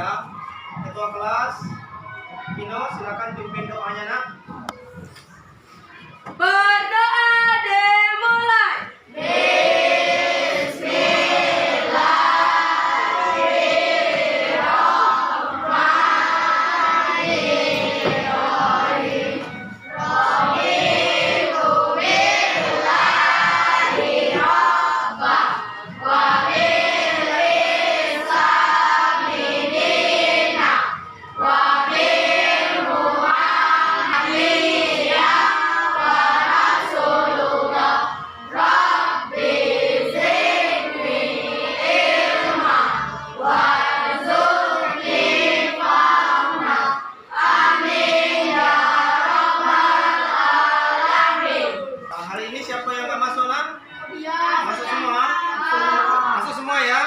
ya. Ketua kelas Pino, silakan pimpin doanya nak. Berdoa dimulai. Hari ini siapa yang nggak masuk nak? Masuk semua? Masuk semua ya?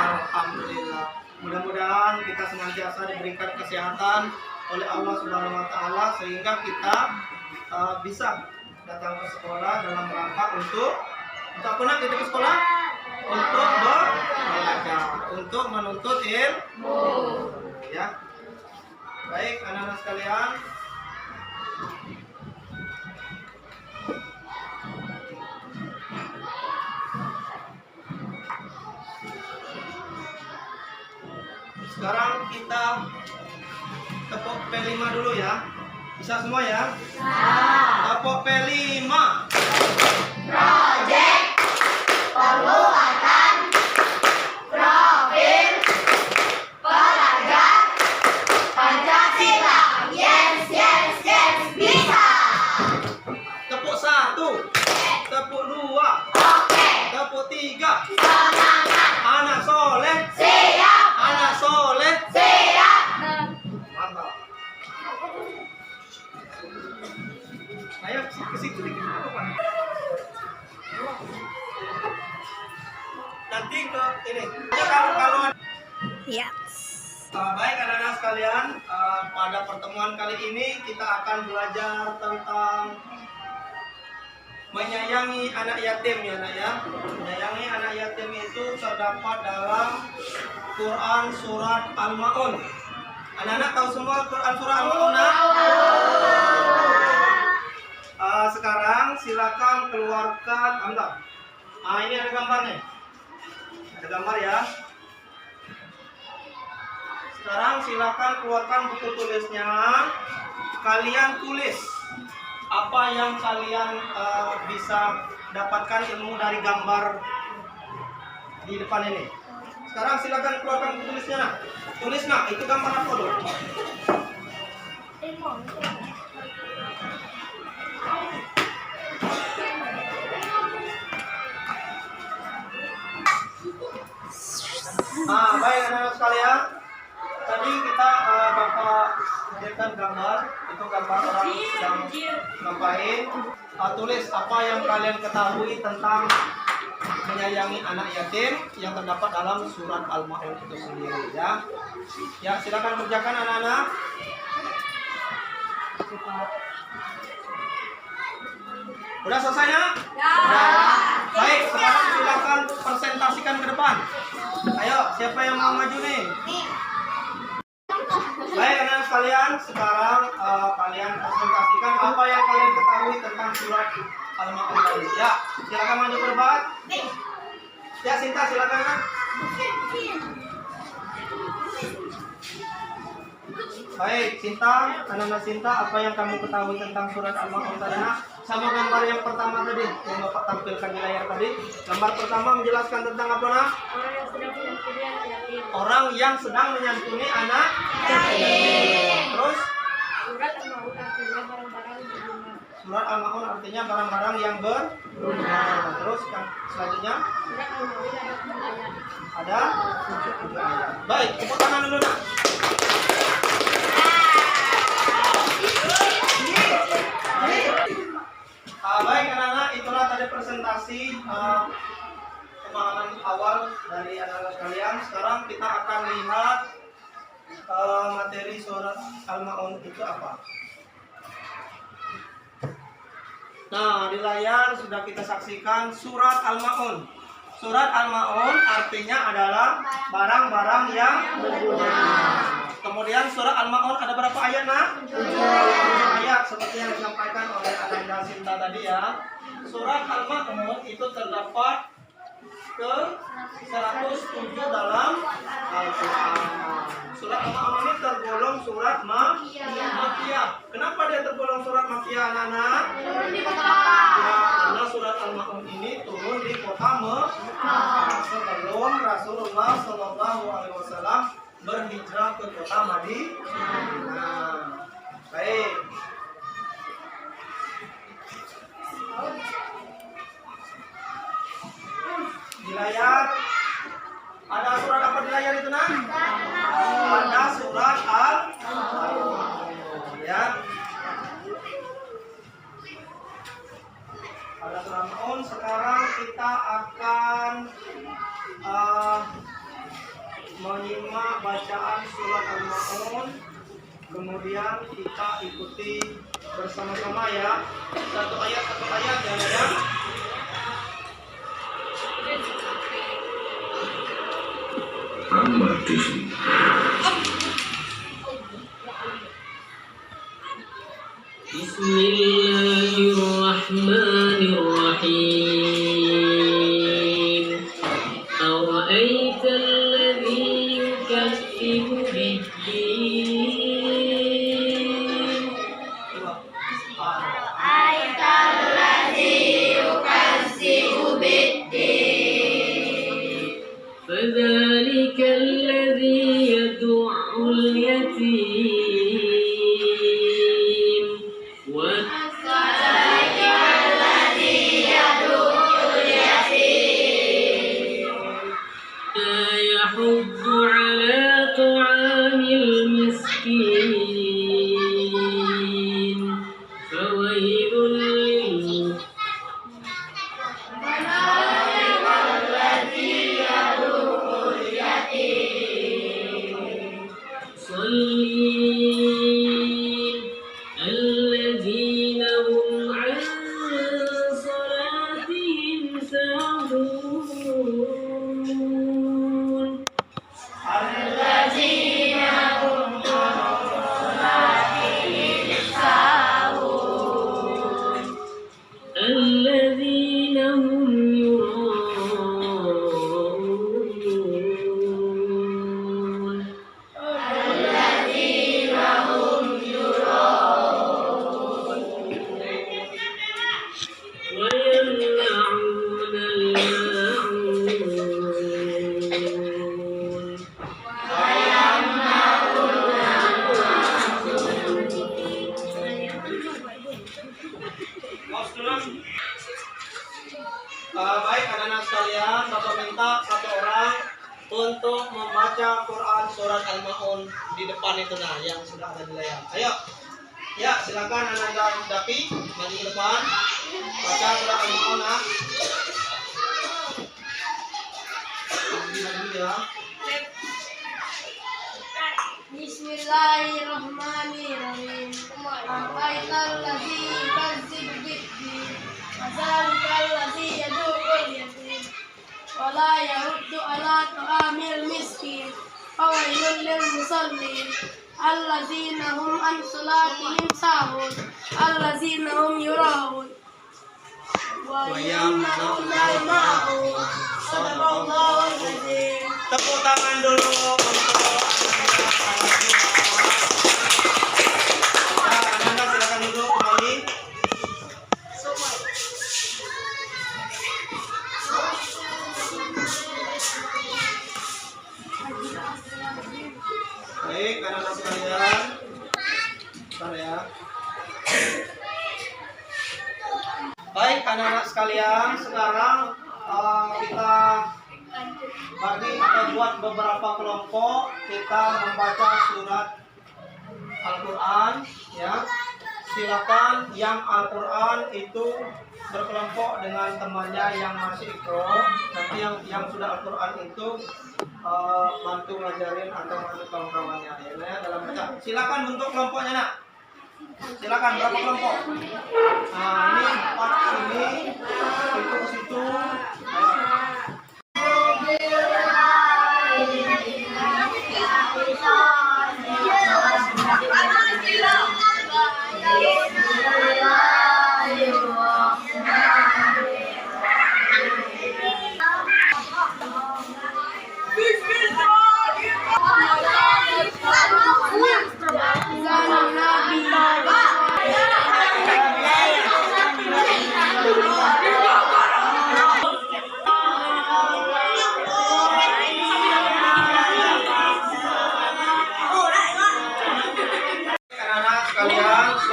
Alhamdulillah. Mudah-mudahan kita senantiasa diberikan kesehatan oleh Allah Subhanahu wa taala sehingga kita bisa datang ke sekolah dalam rangka untuk apa nak kita ke sekolah? Untuk belajar, untuk menuntut ilmu. Ya. Baik, anak-anak sekalian. Sekarang kita tepuk P5 dulu ya. Bisa semua ya? Tepuk P5. Proyek penguatan profil pelajar Pancasila. Yes, yes, yes, bisa. Tepuk 1. Tepuk 2. Oke, Tepuk 3. semangat. Anak soleh. Siap, Anak soleh. siap. Mantap. Ayo ke situ dikit. Nanti ke ini. Ya, kalau baik anak-anak sekalian, pada pertemuan kali ini kita akan belajar tentang menyayangi anak yatim ya nak ya. Menyayangi anak yatim itu terdapat dalam Quran surat Al-Maun. Anak-anak tahu semua Quran surat Al-Maun? Sekarang silakan keluarkan amdal. Ini ada gambar nih. Ada gambar ya. Sekarang silakan keluarkan buku tulisnya. Kalian tulis apa yang kalian bisa dapatkan ilmu dari gambar di depan ini. Sekarang silakan keluarkan buku tulisnya nak. Tulis nak, itu gambar apa dulu? Baik anak-anak sekalian. Tadi kita Bapak hadirkan gambar, itu gambar orang sedang ngapain. Tulis apa yang kalian ketahui tentang menyayangi anak yatim yang terdapat dalam surat Al-Maun itu sendiri ya. Ya, silakan kerjakan anak-anak. Udah selesai ya? Udah. Baik, sekarang silakan presentasikan ke depan. Ayo, siapa yang mau maju nih? Baik anak-anak sekalian, sekarang kalian presentasikan apa yang kalian ketahui tentang surat Al-Maun tadi. Ya, silakan maju ke depan. Ya, Sinta silakan kan. Baik, Sinta, anak-anak Sinta, apa yang kamu ketahui tentang surat Al-Maun tadi? Sama gambar yang pertama tadi, yang Bapak tampilkan di layar tadi. Gambar pertama menjelaskan tentang apa nak? Orang yang sedang menyantuni anak yatim. Terus? Surat Al-Maun artinya barang-barang berguna. Surat Al-Maun artinya barang-barang yang berguna. Terus yang selanjutnya? Surat Al-Maun ada 7 ayat. Ada 7 ayat. Baik, tepuk tangan dulu nak. Baik anak-anak, itulah tadi presentasi pemahaman awal dari anak-anak sekalian. Sekarang kita akan lihat materi surat Al-Maun itu apa. Nah, di layar sudah kita saksikan surat Al-Maun. Surat Al-Maun artinya adalah barang-barang yang berguna. Kemudian surat Al-Maun ada berapa ayat, Nak? 7 ayat seperti yang disampaikan oleh Ananda Sinta tadi ya. Surat Al-Maun itu terdapat ke 107 dalam Al-Quran. Surat Al-Maun ini tergolong surat Makkiyah. Kenapa dia tergolong surat Makkiyah, anak-anak? Ya, karena surat Al-Maun ini turun di kota Mekah sebelum Rasulullah SAW berhijrah ke kota Madinah. Baik. Di layar ada surat apa di layar itu, Nak? Ada surat Al-Maun ya. Ada surat Al-Maun. Sekarang kita akan menyimak bacaan surat Al-Maun. Kemudian kita ikuti bersama-sama ya. Satu ayat ya. Bismillahirrahmanirrahim. Ara'aita alladhi yukadzibu bid-din. فذلك الذي يدع اليتيم لا يحض على طعام المسكين فويل للمصلين الذين هم عن صلاتهم ساهون الذين هم يراءون ويمنعون الماعون Baik anak-anak sekalian, Bapak minta satu orang untuk membaca Quran surat Al-Maun di depan itu, nah yang sudah ada di layar. Ayo, ya silakan anak-anak Dapi maju ke depan, baca surat Al-Maun. Nah, maju ya. Bismillahirrahmanirrahim. Ara'aital ladzi yukadzibu bid-din. Fadzalikal ladzi yad'ul yatim wa la yahuddu 'ala ta'amil miskin. Fawailul lil musallin alladzina hum an salatihim sahun alladzina hum yura'un wa yamna'una al-ma'un. Sadaqallahul azim. Tepuk tangan dulu untuk Ananda, silakan duduk kembali. Baik, anak-anak sekalian. Bentar ya. Baik, anak-anak sekalian, sekarang kita bagi atau buat beberapa kelompok kita membaca surat Al-Quran ya. Silakan yang Al-Quran itu berkelompok dengan temannya yang masih ikro. Nanti yang sudah Al-Quran itu bantu ngajarin atau bantu kawan-kawannya ya dalam baca. Silakan bentuk kelompoknya, Nak. Silakan berapa kelompok? Nah, ini 4 sini, itu ke situ.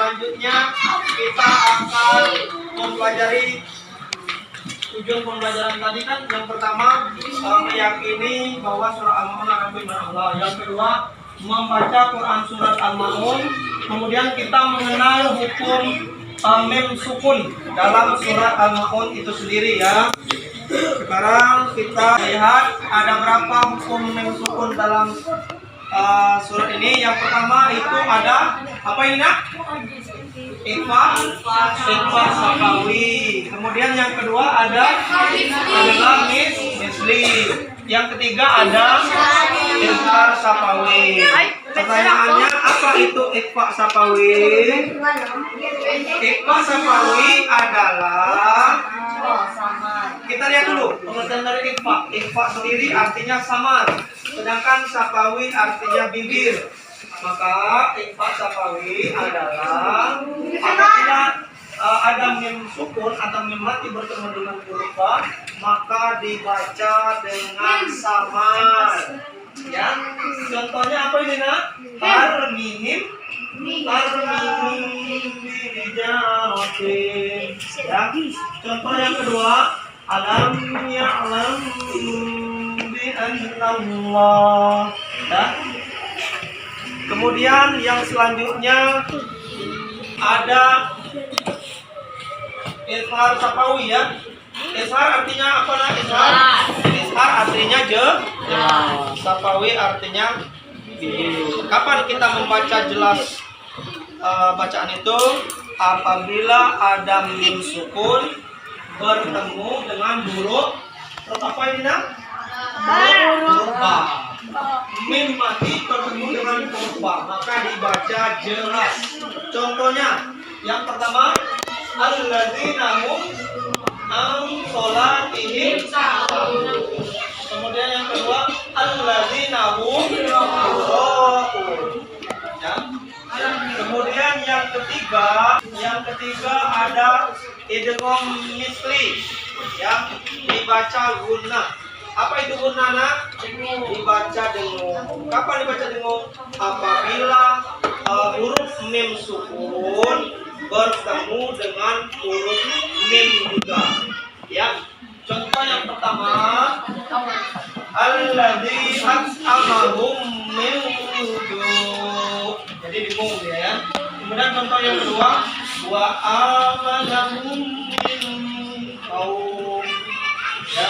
selanjutnya kita akan mempelajari tujuan pembelajaran tadi kan. Yang pertama meyakini bahwa surah Al-Maun adalah firman Allah. Yang kedua membaca Quran surat Al-Maun. Kemudian kita mengenal hukum mim sukun dalam surat Al-Maun itu sendiri ya. Sekarang kita lihat ada berapa hukum mim sukun dalam surat ini. Yang pertama itu ada apa ini nak? Ikhfa safawi. Kemudian yang kedua adalah misli. Yang ketiga ada izhar safawi. Pertanyaannya apa itu ikhfa safawi? Ikhfa safawi adalah, kita lihat dulu pengertian dari ikhfa. Ikhfa sendiri artinya samar, sedangkan safawi artinya bibir. Maka ikhfa safawi adalah apabila ada mim sukun atau mim mati bertemu dengan huruf fa, maka dibaca dengan samar. Ya, contohnya apa ini nak? Harmihim bijaratin. Ya, contoh yang kedua, alam ya'lam bi annallah. Ya. Kemudian yang selanjutnya ada izhar safawi ya. Izhar artinya apa nak? Izhar artinya jelas. Safawi artinya bibir. Kapan kita membaca jelas bacaan itu? Apabila ada mim sukun bertemu dengan huruf apa ini nak? Huruf ba. Mim mati bertemu dengan huruf ba, maka dibaca jelas. Contohnya yang pertama, alladzina hum an sholatihim sahun. Kemudian yang kedua, alladzina hum yura'un. Ya. Kemudian yang ketiga ada idgham misli, yang dibaca guna. Apa itu gunana? Dibaca dengung. Kapan dibaca dengung? Apabila huruf mim sukun bertemu dengan huruf mim juga. Ya. Contoh yang pertama, alladzi at'amahum min ju'. Jadi bingung dia ya. Kemudian contoh yang kedua, wa amanahum min qaum. Ya.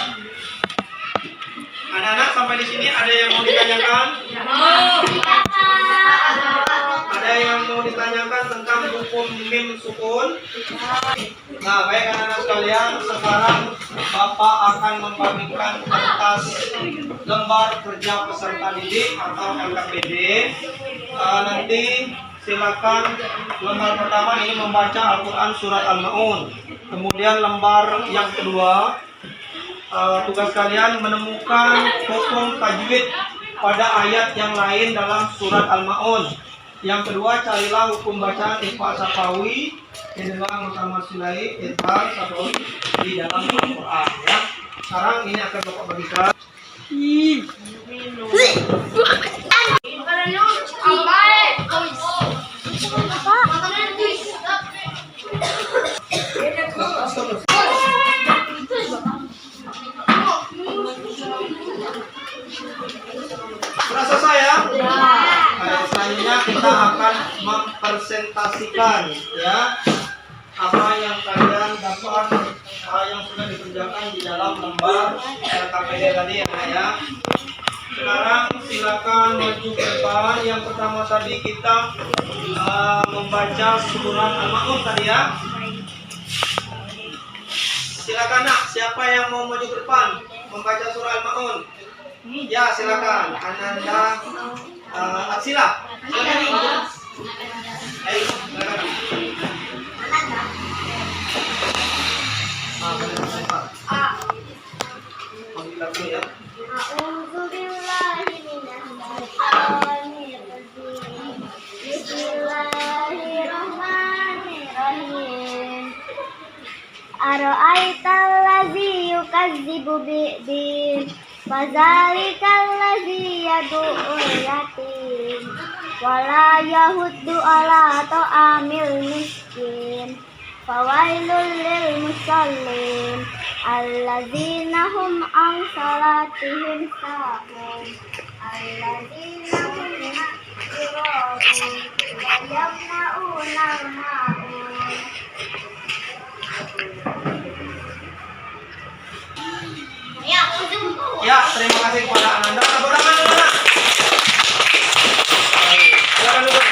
Anak-anak sampai di sini ada yang mau ditanyakan? Ada yang mau ditanyakan tentang hukum mim sukun? Nah, baik anak-anak sekalian, sekarang Bapak akan membagikan kertas lembar kerja peserta didik atau LKPD. Nanti silakan lembar pertama ini membaca Al-Quran surat Al-Maun. Kemudian lembar yang kedua, tugas kalian menemukan hukum tajwid pada ayat yang lain dalam surat Al-Maun. Yang kedua, carilah hukum bacaan ikhfa safawi yang dalam mutamassilai izhar safawi di dalam Al-Quran ya. Sekarang ini akan Bapak bagikan. Sudah selesai ya? Selanjutnya kita akan mempresentasikan ya apa yang kalian dapat, yang sudah dikerjakan di dalam lembar LKPD tadi ya. Sekarang silakan maju ke depan. Yang pertama tadi kita membaca surat Al-Maun tadi ya. Silakan nak, siapa yang mau maju ke depan membaca surah Al-Maun? Ya, silakan. Ananda Atsila. Silakan. Ayo, silakan. Ya. Bismillahirrahmanirrahim. Ara'aital ladzi yukadzibu biddin, fadzalikal ladzi yad'ul yatim, wala yahuddu ala ta'amil miskin. Fawailul lil musallin alladzina hum an salatihim sahun alladzina hum yura'un wa yamna'una al-ma'un. Ya, terima kasih kepada Ananda. Tepuk tangan dulu, Nak. Silakan duduk.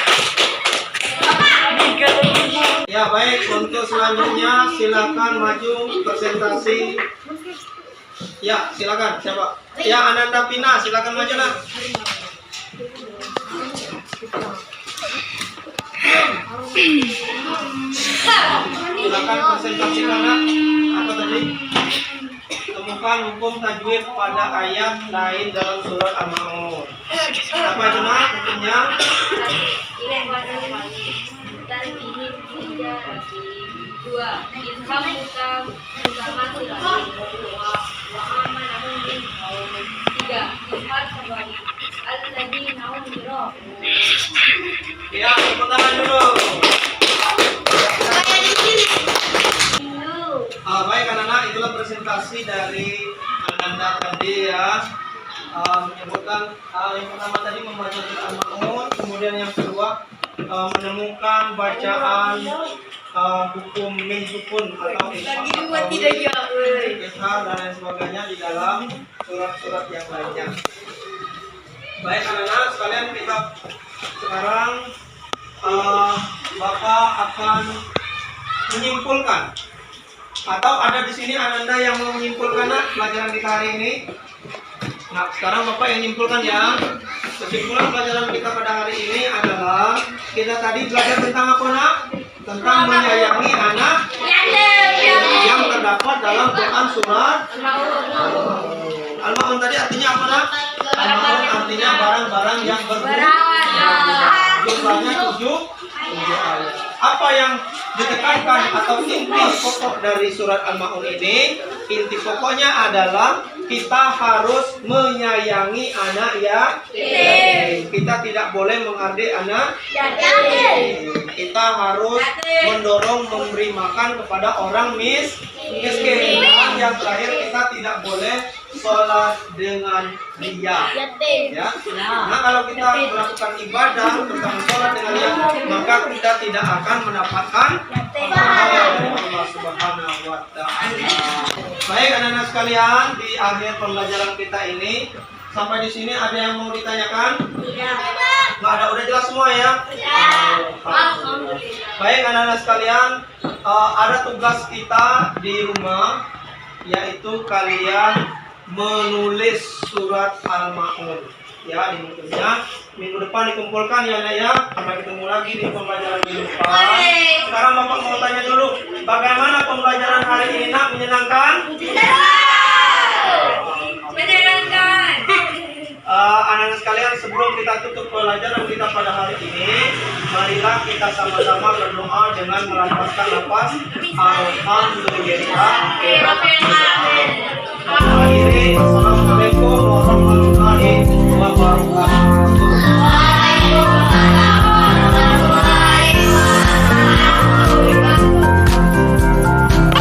Ya, baik. Untuk selanjutnya silakan maju presentasi. Ya, silakan. Siapa? Ya, Ananda Pina, silakan maju, Nak. Silakan presentasikan, Nak. Apa tadi? Temukan hukum tajwid pada ayat lain dalam surat Al-Ma'un. Apa itu, Nak? Hukumnya? Ya, tepuk tangan dulu. Baik anak-anak, itulah presentasi dari Ananda tadi ya, menyebutkan yang pertama tadi membaca Al-Ma'un, kemudian yang kedua menemukan bacaan hukum min sukun atau ishar dan lain sebagainya di dalam surat-surat yang lainnya. Baik anak-anak sekalian, kita sekarang Bapak akan menyimpulkan. Atau ada di sini Ananda yang mau menyimpulkan, Nak, pelajaran kita hari ini? Nah, sekarang Bapak yang menyimpulkan ya. Kesimpulan pelajaran kita pada hari ini adalah kita tadi belajar tentang apa, Nak? Tentang menyayangi anak yang terdapat dalam Quran surat Al-Ma'un. Tadi artinya apa, Nak? Al-Ma'un artinya barang-barang yang jumlahnya 7 ayat. Apa yang ditekankan atau inti pokok dari surat Al-Ma'un ini? Inti pokoknya adalah kita harus menyayangi anak yatim. Kita tidak boleh menghardik anak yatim. Kita harus mendorong memberi makan kepada orang miskin. Dan yang terakhir, kita tidak boleh sholat dengan riya. Ya. Nah, kalau kita melakukan ibadah terutama sholat dengan riya, maka kita tidak akan mendapatkan pahala dari Allah Subhanahu wa Ta'ala. Baik anak-anak sekalian, di akhir pembelajaran kita ini sampai di sini ada yang mau ditanyakan? Nggak ada, udah jelas semua ya? Baik anak-anak sekalian, ada tugas kita di rumah, yaitu kalian menulis surat Al-Ma'un. Ya, di bukunya. Minggu depan dikumpulkan ya, Nak ya. Sampai ketemu lagi di pembelajaran minggu depan. Sekarang Bapak mau tanya dulu, bagaimana pembelajaran hari ini, Nak? Menyenangkan? Menyenangkan. Anak-anak sekalian, sebelum kita tutup pelajaran kita pada hari ini, marilah kita sama-sama berdoa dengan melafazkan lafaz Alhamdulillah. Assalamualaikum warahmatullahi wabarakatuh.